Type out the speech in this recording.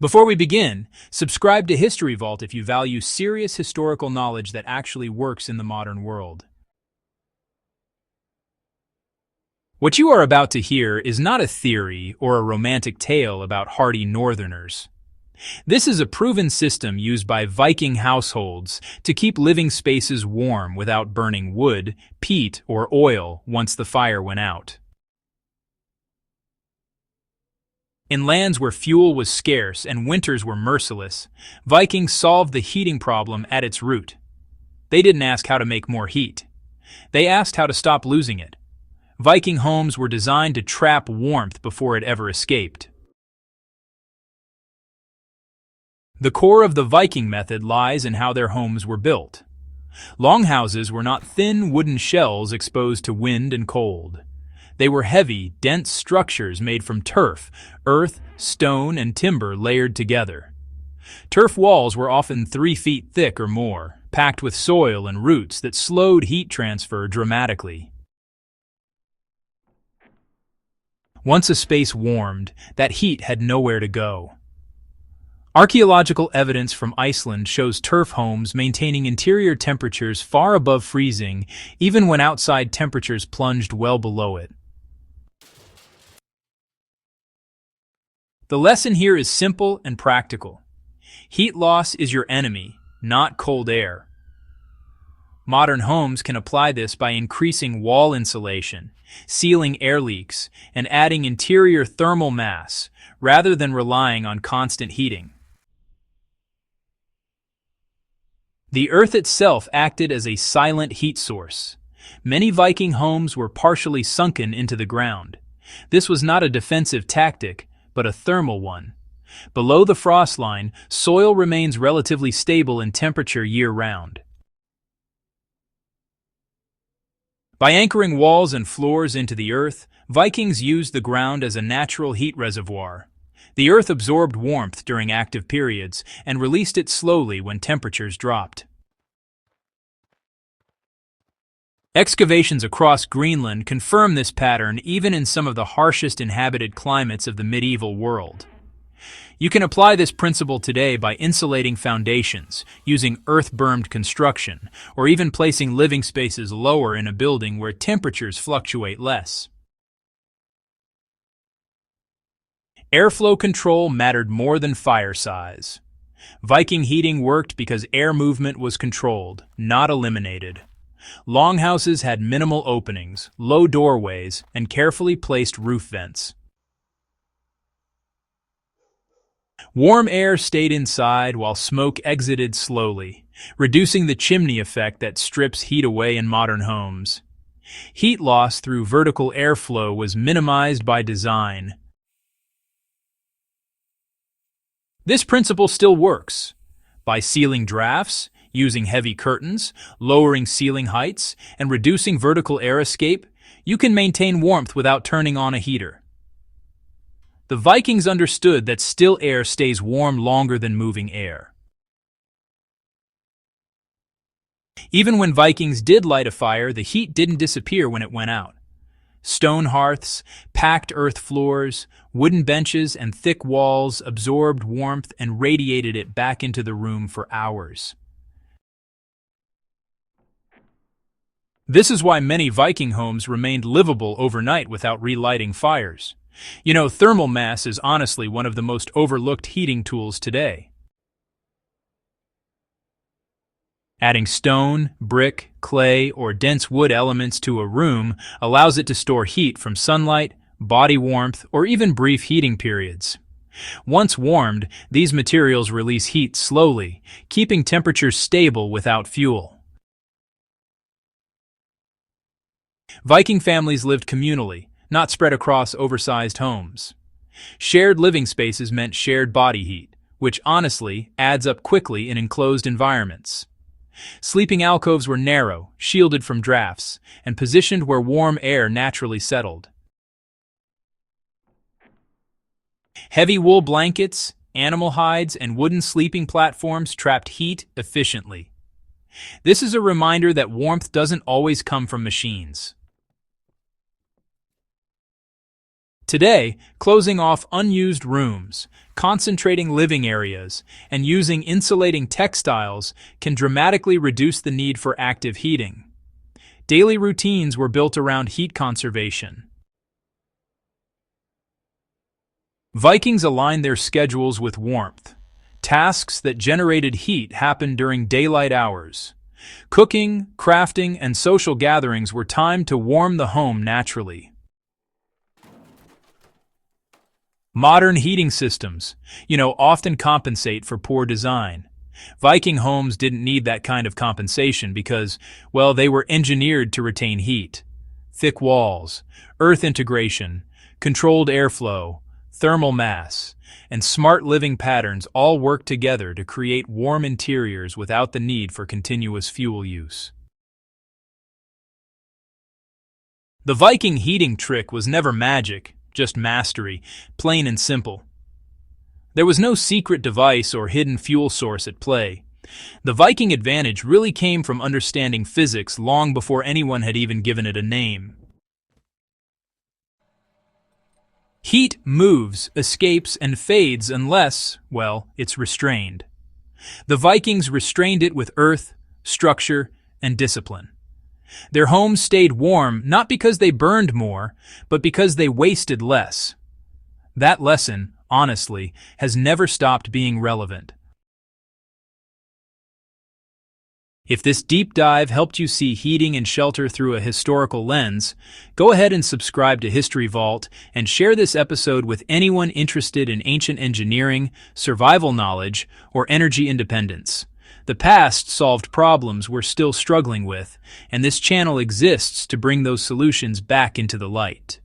Before we begin, subscribe to History Vault if you value serious historical knowledge that actually works in the modern world. What you are about to hear is not a theory or a romantic tale about hardy Northerners. This is a proven system used by Viking households to keep living spaces warm without burning wood, peat, or oil once the fire went out. In lands where fuel was scarce and winters were merciless, Vikings solved the heating problem at its root. They didn't ask how to make more heat. They asked how to stop losing it. Viking homes were designed to trap warmth before it ever escaped. The core of the Viking method lies in how their homes were built. Longhouses were not thin wooden shells exposed to wind and cold. They were heavy, dense structures made from turf, earth, stone, and timber layered together. Turf walls were often 3 feet thick or more, packed with soil and roots that slowed heat transfer dramatically. Once a space warmed, that heat had nowhere to go. Archaeological evidence from Iceland shows turf homes maintaining interior temperatures far above freezing, even when outside temperatures plunged well below it. The lesson here is simple and practical. Heat loss is your enemy, not cold air. Modern homes can apply this by increasing wall insulation, sealing air leaks, and adding interior thermal mass, rather than relying on constant heating. The earth itself acted as a silent heat source. Many Viking homes were partially sunken into the ground. This was not a defensive tactic, but a thermal one. Below the frost line, soil remains relatively stable in temperature year-round. By anchoring walls and floors into the earth, Vikings used the ground as a natural heat reservoir. The earth absorbed warmth during active periods and released it slowly when temperatures dropped. Excavations across Greenland confirm this pattern even in some of the harshest inhabited climates of the medieval world. You can apply this principle today by insulating foundations, using earth-bermed construction, or even placing living spaces lower in a building where temperatures fluctuate less. Airflow control mattered more than fire size. Viking heating worked because air movement was controlled, not eliminated. Longhouses had minimal openings, low doorways, and carefully placed roof vents. Warm air stayed inside while smoke exited slowly, reducing the chimney effect that strips heat away in modern homes. Heat loss through vertical airflow was minimized by design. This principle still works. By sealing drafts, using heavy curtains, lowering ceiling heights, and reducing vertical air escape, you can maintain warmth without turning on a heater. The Vikings understood that still air stays warm longer than moving air. Even when Vikings did light a fire, the heat didn't disappear when it went out. Stone hearths, packed earth floors, wooden benches, and thick walls absorbed warmth and radiated it back into the room for hours. This is why many Viking homes remained livable overnight without relighting fires. Thermal mass is honestly one of the most overlooked heating tools today. Adding stone, brick, clay, or dense wood elements to a room allows it to store heat from sunlight, body warmth, or even brief heating periods. Once warmed, these materials release heat slowly, keeping temperatures stable without fuel. Viking families lived communally, not spread across oversized homes. Shared living spaces meant shared body heat, which honestly adds up quickly in enclosed environments. Sleeping alcoves were narrow, shielded from drafts, and positioned where warm air naturally settled. Heavy wool blankets, animal hides, and wooden sleeping platforms trapped heat efficiently. This is a reminder that warmth doesn't always come from machines. Today, closing off unused rooms, concentrating living areas, and using insulating textiles can dramatically reduce the need for active heating. Daily routines were built around heat conservation. Vikings aligned their schedules with warmth. Tasks that generated heat happened during daylight hours. Cooking, crafting, and social gatherings were timed to warm the home naturally. Modern heating systems, often compensate for poor design. Viking homes didn't need that kind of compensation because, well, they were engineered to retain heat. Thick walls, earth integration, controlled airflow, thermal mass, and smart living patterns all work together to create warm interiors without the need for continuous fuel use. The Viking heating trick was never magic, just mastery, plain and simple. There was no secret device or hidden fuel source at play. The Viking advantage really came from understanding physics long before anyone had even given it a name. Heat moves, escapes, and fades unless, well, it's restrained. The Vikings restrained it with earth, structure, and discipline. Their homes stayed warm not because they burned more, but because they wasted less. That lesson, honestly, has never stopped being relevant. If this deep dive helped you see heating and shelter through a historical lens, go ahead and subscribe to History Vault and share this episode with anyone interested in ancient engineering, survival knowledge, or energy independence. The past solved problems we're still struggling with, and this channel exists to bring those solutions back into the light.